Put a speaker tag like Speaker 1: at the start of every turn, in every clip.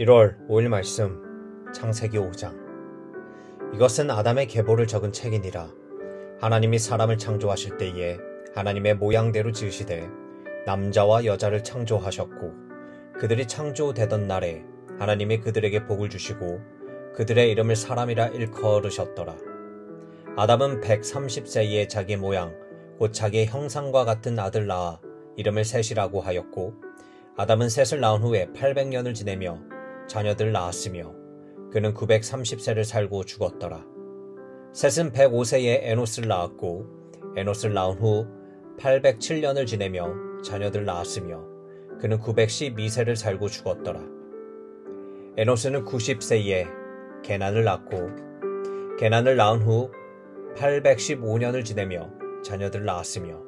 Speaker 1: 1월 5일 말씀 창세기 5장. 이것은 아담의 계보를 적은 책이니라. 하나님이 사람을 창조하실 때에 하나님의 모양대로 지으시되 남자와 여자를 창조하셨고, 그들이 창조되던 날에 하나님이 그들에게 복을 주시고 그들의 이름을 사람이라 일컬으셨더라. 아담은 130세에 자기 모양 곧 자기의 형상과 같은 아들 낳아 이름을 셋이라고 하였고, 아담은 셋을 낳은 후에 800년을 지내며 자녀들을 낳았으며 그는 930세를 살고 죽었더라. 셋은 105세에 에노스를 낳았고, 에노스를 낳은 후 807년을 지내며 자녀들을 낳았으며 그는 912세를 살고 죽었더라. 에노스는 90세에 게난을 낳고, 게난을 낳은 후 815년을 지내며 자녀들을 낳았으며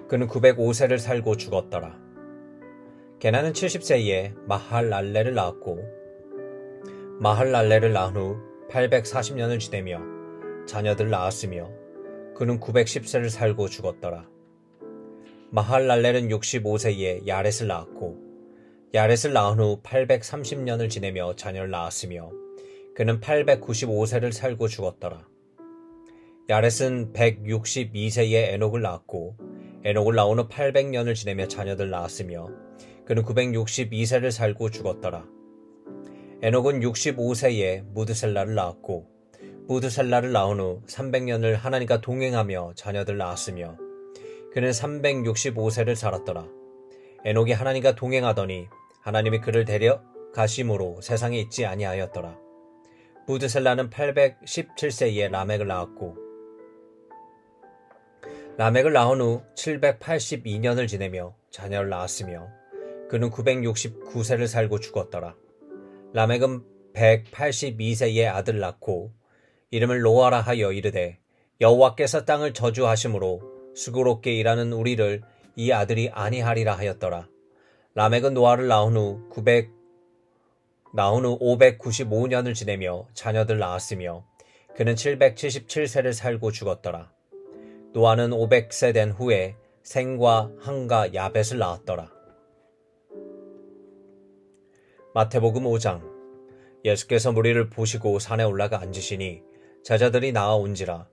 Speaker 1: 그는 905세를 살고 죽었더라. 게난은 70세에 마할랄레를 낳았고, 마할랄레를 낳은 후 840년을 지내며 자녀들을 낳았으며 그는 910세를 살고 죽었더라. 마할랄레는 65세에 야렛을 낳았고, 야렛을 낳은 후 830년을 지내며 자녀를 낳았으며 그는 895세를 살고 죽었더라. 야렛은 162세에 에녹을 낳았고, 에녹을 낳은 후 800년을 지내며 자녀들을 낳았으며 그는 962세를 살고 죽었더라. 에녹은 65세에 무드셀라를 낳았고, 무드셀라를 낳은 후 300년을 하나님과 동행하며 자녀들을 낳았으며 그는 365세를 살았더라. 에녹이 하나님과 동행하더니 하나님이 그를 데려가심으로 세상에 있지 아니하였더라. 무드셀라는 817세에 라멕을 낳았고, 라멕을 낳은 후 782년을 지내며 자녀를 낳았으며 그는 969세를 살고 죽었더라. 라멕은 182세에 아들을 낳고 이름을 노아라 하여 이르되, 여호와께서 땅을 저주하심으로 수고롭게 일하는 우리를 이 아들이 아니하리라 하였더라. 라멕은 노아를 낳은 후 595년을 지내며 자녀들 낳았으며 그는 777세를 살고 죽었더라. 노아는 500세 된 후에 생과 함과 야벳을 낳았더라. 마태복음 5장. 예수께서 무리를 보시고 산에 올라가 앉으시니 제자들이 나아온지라.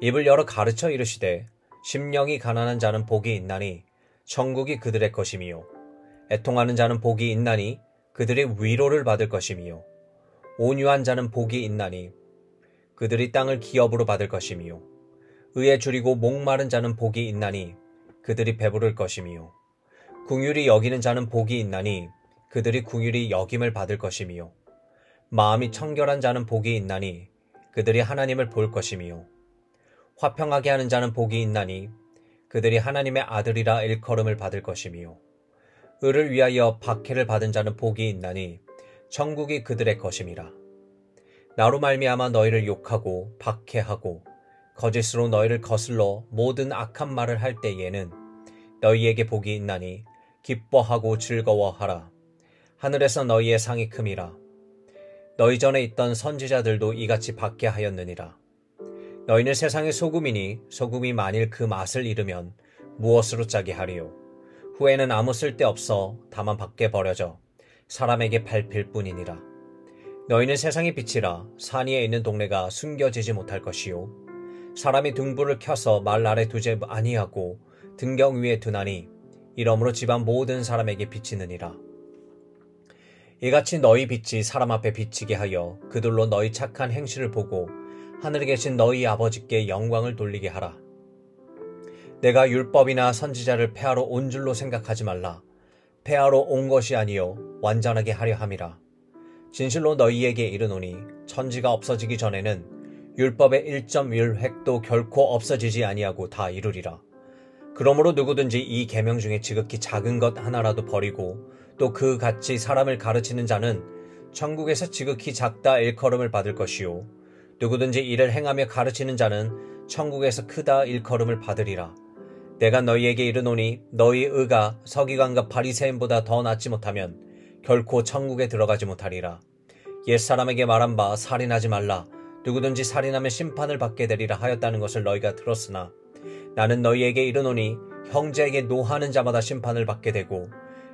Speaker 1: 입을 열어 가르쳐 이르시되, 심령이 가난한 자는 복이 있나니 천국이 그들의 것이미요. 애통하는 자는 복이 있나니 그들이 위로를 받을 것이미요. 온유한 자는 복이 있나니 그들이 땅을 기업으로 받을 것이미요. 의에 줄이고 목마른 자는 복이 있나니 그들이 배부를 것이미요. 긍휼히 여기는 자는 복이 있나니 그들이 긍휼히 여김을 받을 것이미요. 마음이 청결한 자는 복이 있나니 그들이 하나님을 볼 것이미요. 화평하게 하는 자는 복이 있나니 그들이 하나님의 아들이라 일컬음을 받을 것이미요. 의를 위하여 박해를 받은 자는 복이 있나니 천국이 그들의 것임이라. 나로 말미암아 너희를 욕하고 박해하고 거짓으로 너희를 거슬러 모든 악한 말을 할 때에는 너희에게 복이 있나니 기뻐하고 즐거워하라. 하늘에서 너희의 상이 큼이라. 너희 전에 있던 선지자들도 이같이 박해하였느니라. 너희는 세상의 소금이니 소금이 만일 그 맛을 잃으면 무엇으로 짜게 하리요. 후에는 아무 쓸데없어 다만 밖에 버려져 사람에게 밟힐 뿐이니라. 너희는 세상의 빛이라. 산 위에 있는 동네가 숨겨지지 못할 것이요, 사람이 등불을 켜서 말 아래 두지 아니하고 등경 위에 두나니 이러므로 집안 모든 사람에게 비치느니라. 이같이 너희 빛이 사람 앞에 비치게 하여 그들로 너희 착한 행실을 보고 하늘에 계신 너희 아버지께 영광을 돌리게 하라. 내가 율법이나 선지자를 폐하러 온 줄로 생각하지 말라. 폐하러 온 것이 아니요 완전하게 하려 함이라. 진실로 너희에게 이르노니 천지가 없어지기 전에는 율법의 1.1획도 결코 없어지지 아니하고 다 이루리라. 그러므로 누구든지 이 계명 중에 지극히 작은 것 하나라도 버리고 또 그 같이 사람을 가르치는 자는 천국에서 지극히 작다 일컬음을 받을 것이요, 누구든지 이를 행하며 가르치는 자는 천국에서 크다 일컬음을 받으리라. 내가 너희에게 이르노니 너희 의가 서기관과 바리새인보다 더 낫지 못하면 결코 천국에 들어가지 못하리라. 옛사람에게 말한 바 살인하지 말라. 누구든지 살인하면 심판을 받게 되리라 하였다는 것을 너희가 들었으나 나는 너희에게 이르노니 형제에게 노하는 자마다 심판을 받게 되고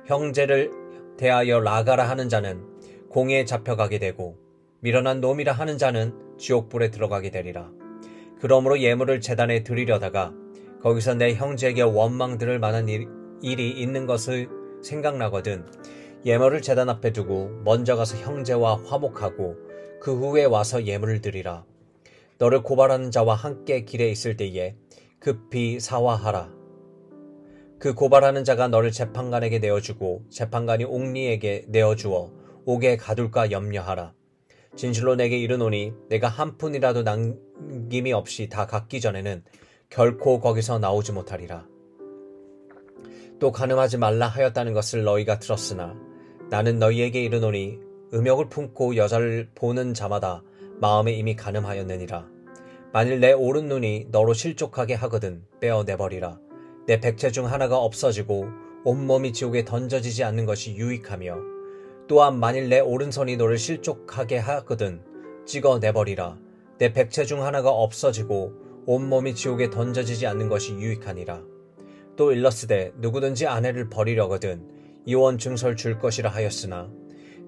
Speaker 1: 형제를 대하여 나가라 하는 자는 공의에 잡혀가게 되고 미련한 놈이라 하는 자는 지옥불에 들어가게 되리라. 그러므로 예물을 제단에 드리려다가 거기서 내 형제에게 원망 들을 만한 일이 있는 것을 생각나거든 예물을 제단 앞에 두고 먼저 가서 형제와 화목하고 그 후에 와서 예물을 드리라. 너를 고발하는 자와 함께 길에 있을 때에 급히 사화하라. 그 고발하는 자가 너를 재판관에게 내어주고 재판관이 옥리에게 내어주어 옥에 가둘까 염려하라. 진실로 내게 이르노니 내가 한 푼이라도 남김이 없이 다 갚기 전에는 결코 거기서 나오지 못하리라. 또 간음하지 말라 하였다는 것을 너희가 들었으나 나는 너희에게 이르노니 음욕을 품고 여자를 보는 자마다 마음에 이미 간음하였느니라. 만일 내 오른눈이 너로 실족하게 하거든 빼어내버리라. 내 백체 중 하나가 없어지고 온몸이 지옥에 던져지지 않는 것이 유익하며 또한 만일 내 오른손이 너를 실족하게 하거든 찍어내버리라. 내 백체 중 하나가 없어지고 온몸이 지옥에 던져지지 않는 것이 유익하니라. 또 일러스되 누구든지 아내를 버리려거든 이혼 증서를 줄 것이라 하였으나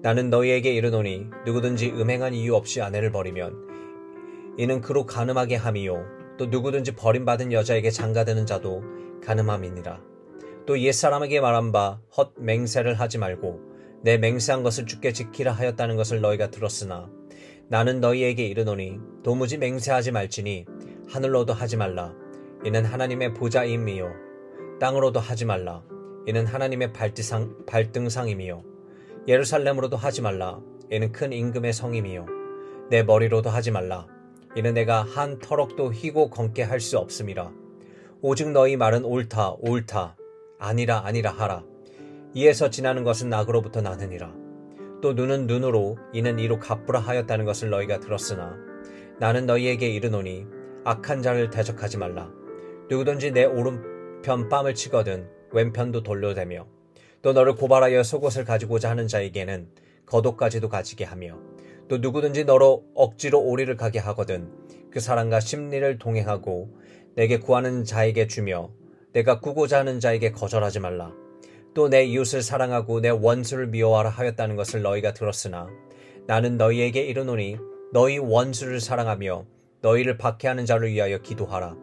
Speaker 1: 나는 너희에게 이르노니 누구든지 음행한 이유 없이 아내를 버리면 이는 그로 간음하게 함이요 또 누구든지 버림받은 여자에게 장가드는 자도 간음함이니라. 또 옛사람에게 말한 바 헛 맹세를 하지 말고 내 맹세한 것을 주께 지키라 하였다는 것을 너희가 들었으나 나는 너희에게 이르노니 도무지 맹세하지 말지니 하늘로도 하지 말라. 이는 하나님의 보좌임이요 땅으로도 하지 말라. 이는 하나님의 발등상임이요 예루살렘으로도 하지 말라. 이는 큰 임금의 성임이요 내 머리로도 하지 말라. 이는 내가 한 터럭도 휘고 검게 할 수 없음이라. 오직 너희 말은 옳다 옳다 아니라 아니라 하라. 이에서 지나는 것은 악으로부터 나느니라. 또 눈은 눈으로 이는 이로 갚으라 하였다는 것을 너희가 들었으나 나는 너희에게 이르노니 악한 자를 대적하지 말라. 누구든지 내 오른편 뺨을 치거든 왼편도 돌려대며 또 너를 고발하여 속옷을 가지고자 하는 자에게는 겉옷까지도 가지게 하며 또 누구든지 너로 억지로 오리를 가게 하거든 그 사람과 심리를 동행하고 내게 구하는 자에게 주며 내가 구고자 하는 자에게 거절하지 말라. 또 내 이웃을 사랑하고 내 원수를 미워하라 하였다는 것을 너희가 들었으나 나는 너희에게 이르노니 너희 원수를 사랑하며 너희를 박해하는 자를 위하여 기도하라.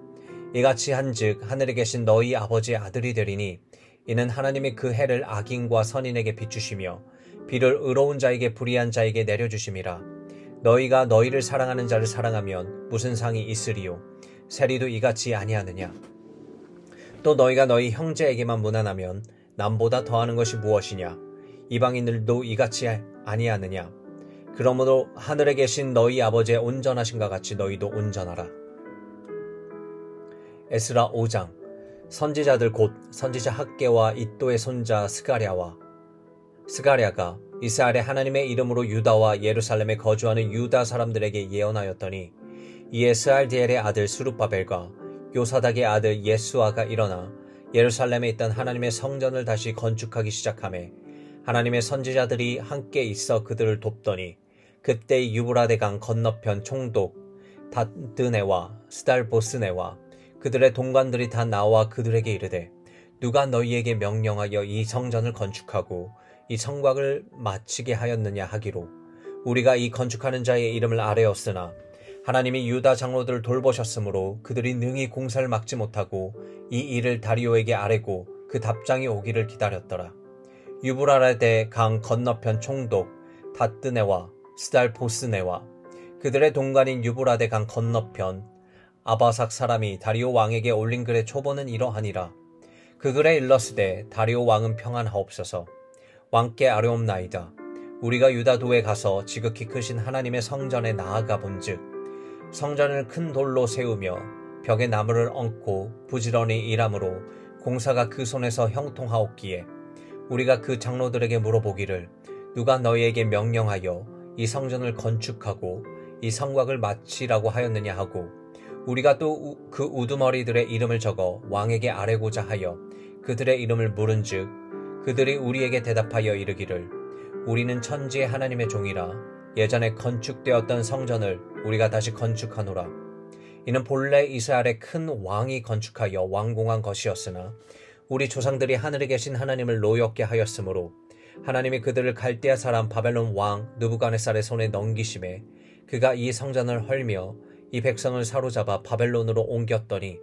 Speaker 1: 이같이 한즉 하늘에 계신 너희 아버지의 아들이 되리니 이는 하나님이 그 해를 악인과 선인에게 비추시며 비를 의로운 자에게 불의한 자에게 내려주심이라. 너희가 너희를 사랑하는 자를 사랑하면 무슨 상이 있으리요 세리도 이같이 아니하느냐. 또 너희가 너희 형제에게만 무난하면 남보다 더하는 것이 무엇이냐. 이방인들도 이같이 아니하느냐. 그러므로 하늘에 계신 너희 아버지의 온전하심과 같이 너희도 온전하라. 에스라 5장. 선지자들 곧 선지자 학개와 id도의 손자 스가랴가 이스라엘의 하나님의 이름으로 유다와 예루살렘에 거주하는 유다 사람들에게 예언하였더니 이에 스알디엘의 아들 스룹바벨과 요사닥의 아들 예수아가 일어나 예루살렘에 있던 하나님의 성전을 다시 건축하기 시작하매 하나님의 선지자들이 함께 있어 그들을 돕더니 그때 유브라데 강 건너편 총독 다드네와 스달보스네와 그들의 동관들이 다 나와 그들에게 이르되 누가 너희에게 명령하여 이 성전을 건축하고 이 성곽을 마치게 하였느냐 하기로 우리가 이 건축하는 자의 이름을 아뢰었으나 하나님이 유다 장로들을 돌보셨으므로 그들이 능히 공사를 막지 못하고 이 일을 다리오에게 아뢰고 그 답장이 오기를 기다렸더라. 유브라데 강 건너편 총독 다드네와 스달보스네와 그들의 동관인 유브라데 강 건너편 아바삭 사람이 다리오 왕에게 올린 글의 초본은 이러하니라. 그 글에 일러스되 다리오 왕은 평안하옵소서. 왕께 아뢰옵나이다. 우리가 유다도에 가서 지극히 크신 하나님의 성전에 나아가 본즉 성전을 큰 돌로 세우며 벽에 나무를 얹고 부지런히 일함으로 공사가 그 손에서 형통하옵기에 우리가 그 장로들에게 물어보기를 누가 너희에게 명령하여 이 성전을 건축하고 이 성곽을 마치라고 하였느냐 하고 우리가 또 그 우두머리들의 이름을 적어 왕에게 아뢰고자 하여 그들의 이름을 물은즉 그들이 우리에게 대답하여 이르기를 우리는 천지의 하나님의 종이라 예전에 건축되었던 성전을 우리가 다시 건축하노라. 이는 본래 이스라엘의 큰 왕이 건축하여 완공한 것이었으나 우리 조상들이 하늘에 계신 하나님을 노엽게 하였으므로 하나님이 그들을 갈대아 사람 바벨론 왕 느부갓네살의 손에 넘기심에 그가 이 성전을 헐며 이 백성을 사로잡아 바벨론으로 옮겼더니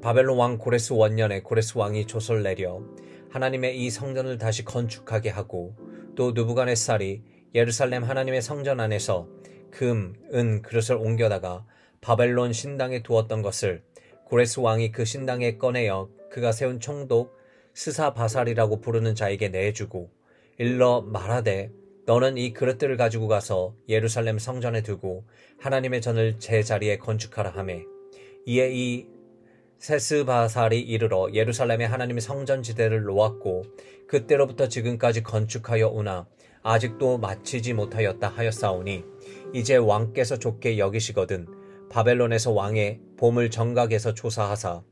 Speaker 1: 바벨론 왕 고레스 원년에 고레스 왕이 조서를 내려 하나님의 이 성전을 다시 건축하게 하고 또 느부갓네살이 예루살렘 하나님의 성전 안에서 금, 은 그릇을 옮겨다가 바벨론 신당에 두었던 것을 고레스 왕이 그 신당에 꺼내어 그가 세운 총독 스사바살이라고 부르는 자에게 내주고 일러 말하되 너는 이 그릇들을 가지고 가서 예루살렘 성전에 두고 하나님의 전을 제자리에 건축하라 하매 이에 이 세스바살이 이르러 예루살렘에 하나님의 성전지대를 놓았고 그때로부터 지금까지 건축하여 오나 아직도 마치지 못하였다 하였사오니 이제 왕께서 좋게 여기시거든 바벨론에서 왕의 보물 정각에서 조사하사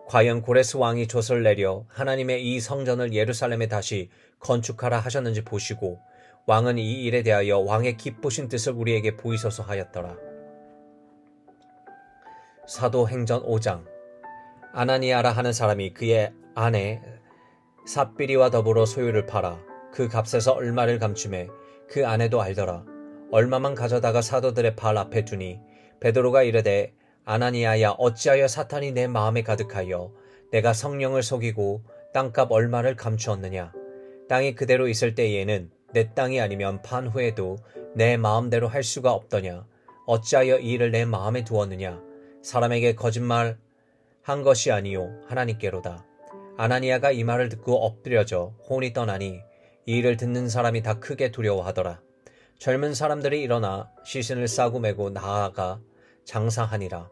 Speaker 1: 과연 고레스 왕이 조서를 내려 하나님의 이 성전을 예루살렘에 다시 건축하라 하셨는지 보시고 왕은 이 일에 대하여 왕의 기쁘신 뜻을 우리에게 보이소서 하였더라. 사도행전 5장. 아나니아라 하는 사람이 그의 아내 삽비리와 더불어 소유를 팔아 그 값에서 얼마를 감추매 그 아내도 알더라. 얼마만 가져다가 사도들의 발 앞에 두니 베드로가 이르되 아나니아야 어찌하여 사탄이 내 마음에 가득하여 내가 성령을 속이고 땅값 얼마를 감추었느냐. 땅이 그대로 있을 때에는 내 땅이 아니면 판 후에도 내 마음대로 할 수가 없더냐. 어찌하여 이 일을 내 마음에 두었느냐. 사람에게 거짓말 한 것이 아니요 하나님께로다. 아나니아가 이 말을 듣고 엎드려져 혼이 떠나니 이 일을 듣는 사람이 다 크게 두려워하더라. 젊은 사람들이 일어나 시신을 싸고 메고 나아가 장사하니라.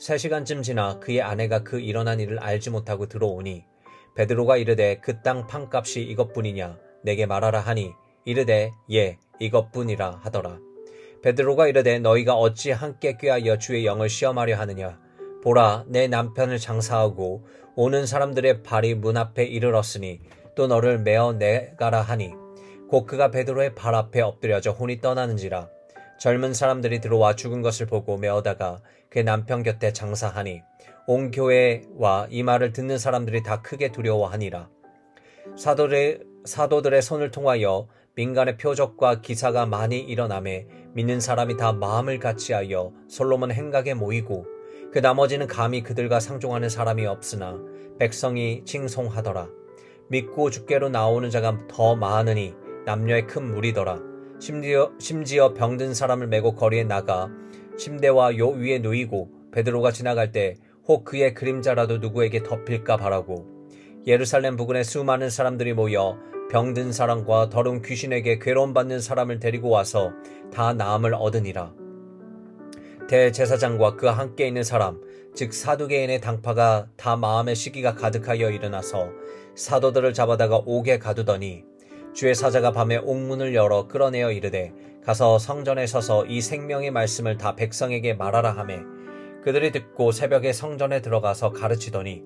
Speaker 1: 3시간쯤 지나 그의 아내가 그 일어난 일을 알지 못하고 들어오니 베드로가 이르되 그 땅 판값이 이것뿐이냐 내게 말하라 하니 이르되 예 이것뿐이라 하더라. 베드로가 이르되 너희가 어찌 함께 꾀하여 주의 영을 시험하려 하느냐. 보라 내 남편을 장사하고 오는 사람들의 발이 문 앞에 이르렀으니 또 너를 메어 내가라 하니 곧 그가 베드로의 발 앞에 엎드려져 혼이 떠나는지라. 젊은 사람들이 들어와 죽은 것을 보고 메어다가 그 남편 곁에 장사하니 온 교회와 이 말을 듣는 사람들이 다 크게 두려워하니라. 사도들의 손을 통하여 민간의 표적과 기사가 많이 일어나매 믿는 사람이 다 마음을 같이하여 솔로몬 행각에 모이고 그 나머지는 감히 그들과 상종하는 사람이 없으나 백성이 칭송하더라. 믿고 주께로 나오는 자가 더 많으니 남녀의 큰 무리더라. 심지어 병든 사람을 메고 거리에 나가 침대와 요 위에 누이고 베드로가 지나갈 때 혹 그의 그림자라도 누구에게 덮일까 바라고 예루살렘 부근에 수많은 사람들이 모여 병든 사람과 더러운 귀신에게 괴로움받는 사람을 데리고 와서 다 나음을 얻으니라. 대제사장과 그와 함께 있는 사람 즉 사두개인의 당파가 다 마음의 시기가 가득하여 일어나서 사도들을 잡아다가 옥에 가두더니 주의 사자가 밤에 옥문을 열어 끌어내어 이르되 가서 성전에 서서 이 생명의 말씀을 다 백성에게 말하라 하매 그들이 듣고 새벽에 성전에 들어가서 가르치더니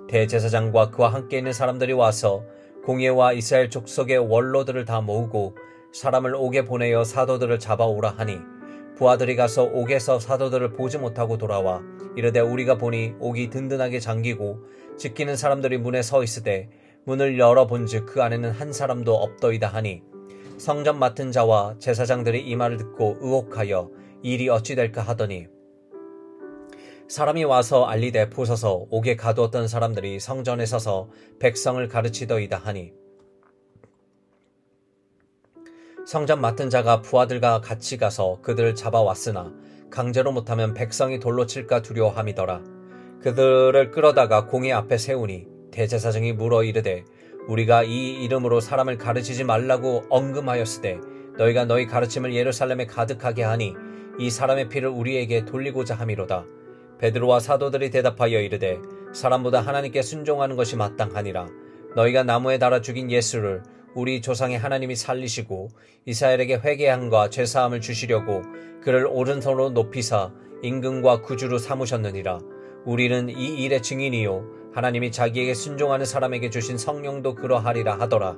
Speaker 1: 대제사장과 그와 함께 있는 사람들이 와서 공예와 이스라엘 족속의 원로들을 다 모으고 사람을 옥에 보내어 사도들을 잡아오라 하니 부하들이 가서 옥에서 사도들을 보지 못하고 돌아와 이르되 우리가 보니 옥이 든든하게 잠기고 지키는 사람들이 문에 서 있으되 문을 열어본즉 그 안에는 한 사람도 없더이다 하니 성전 맡은 자와 제사장들이 이 말을 듣고 의혹하여 일이 어찌 될까 하더니 사람이 와서 알리되 보소서 옥에 가두었던 사람들이 성전에 서서 백성을 가르치더이다 하니 성전 맡은 자가 부하들과 같이 가서 그들을 잡아왔으나 강제로 못하면 백성이 돌로 칠까 두려워함이더라. 그들을 끌어다가 공회 앞에 세우니 대제사장이 물어 이르되 우리가 이 이름으로 사람을 가르치지 말라고 언금하였으되 너희가 너희 가르침을 예루살렘에 가득하게 하니 이 사람의 피를 우리에게 돌리고자 함이로다. 베드로와 사도들이 대답하여 이르되 사람보다 하나님께 순종하는 것이 마땅하니라. 너희가 나무에 달아 죽인 예수를 우리 조상의 하나님이 살리시고 이스라엘에게 회개함과 죄사함을 주시려고 그를 오른손으로 높이사 임금과 구주로 삼으셨느니라. 우리는 이 일의 증인이요 하나님이 자기에게 순종하는 사람에게 주신 성령도 그러하리라 하더라.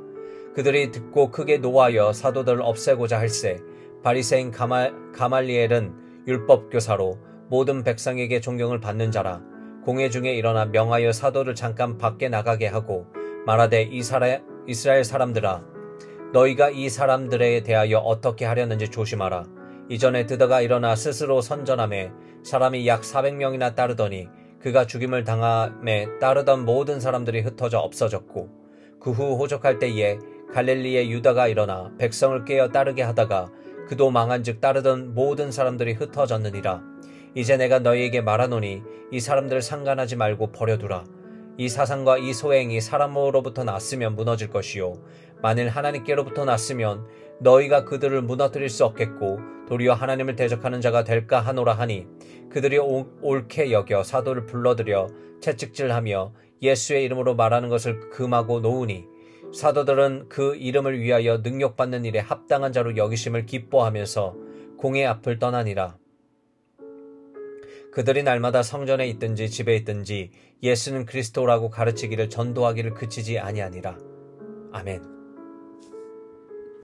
Speaker 1: 그들이 듣고 크게 노하여 사도들을 없애고자 할세 바리새인 가말리엘은 율법교사로 모든 백성에게 존경을 받는 자라. 공회 중에 일어나 명하여 사도를 잠깐 밖에 나가게 하고 말하되 이스라엘 사람들아, 너희가 이 사람들에 대하여 어떻게 하려는지 조심하라. 이전에 드다가 일어나 스스로 선전함에 사람이 약 400명이나 따르더니 그가 죽임을 당함에 따르던 모든 사람들이 흩어져 없어졌고, 그 후 호적할 때에 갈릴리의 유다가 일어나 백성을 깨어 따르게 하다가 그도 망한즉 따르던 모든 사람들이 흩어졌느니라. 이제 내가 너희에게 말하노니 이 사람들을 상관하지 말고 버려두라. 이 사상과 이 소행이 사람으로부터 났으면 무너질 것이요, 만일 하나님께로부터 났으면 너희가 그들을 무너뜨릴 수 없겠고 도리어 하나님을 대적하는 자가 될까 하노라 하니, 그들이 옳게 여겨 사도를 불러들여 채찍질하며 예수의 이름으로 말하는 것을 금하고 놓으니, 사도들은 그 이름을 위하여 능력받는 일에 합당한 자로 여기심을 기뻐하면서 공의 앞을 떠나니라. 그들이 날마다 성전에 있든지 집에 있든지 예수는 그리스도라고 가르치기를 전도하기를 그치지 아니하니라. 아멘.